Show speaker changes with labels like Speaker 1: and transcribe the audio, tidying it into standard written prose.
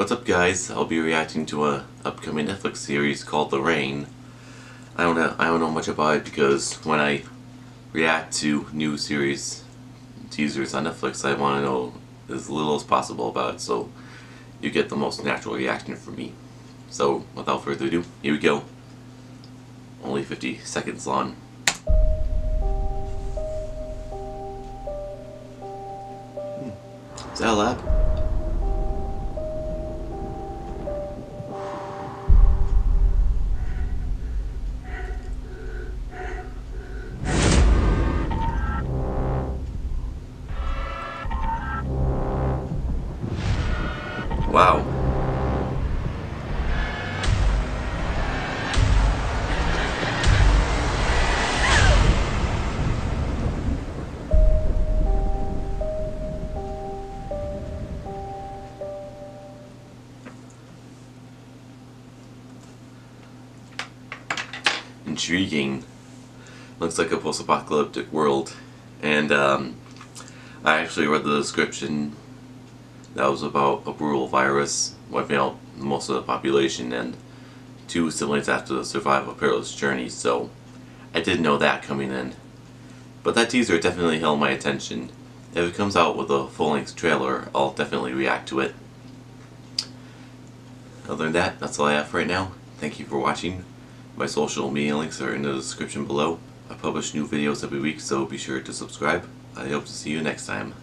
Speaker 1: What's up, guys? I'll be reacting to a upcoming Netflix series called The Rain. I don't know much about it because when I react to new series teasers on Netflix, I want to know as little as possible about it, so you get the most natural reaction from me. So without further ado, here we go. Only 50 seconds long. Is that a lab? Wow. Intriguing. Looks like a post-apocalyptic world. And I actually read the description that was about a brutal virus wiping out most of the population, and two siblings have to survive a perilous journey, so I did know that coming in. But that teaser definitely held my attention. If it comes out with a full-length trailer, I'll definitely react to it. Other than that, that's all I have for right now. Thank you for watching. My social media links are in the description below. I publish new videos every week, so be sure to subscribe. I hope to see you next time.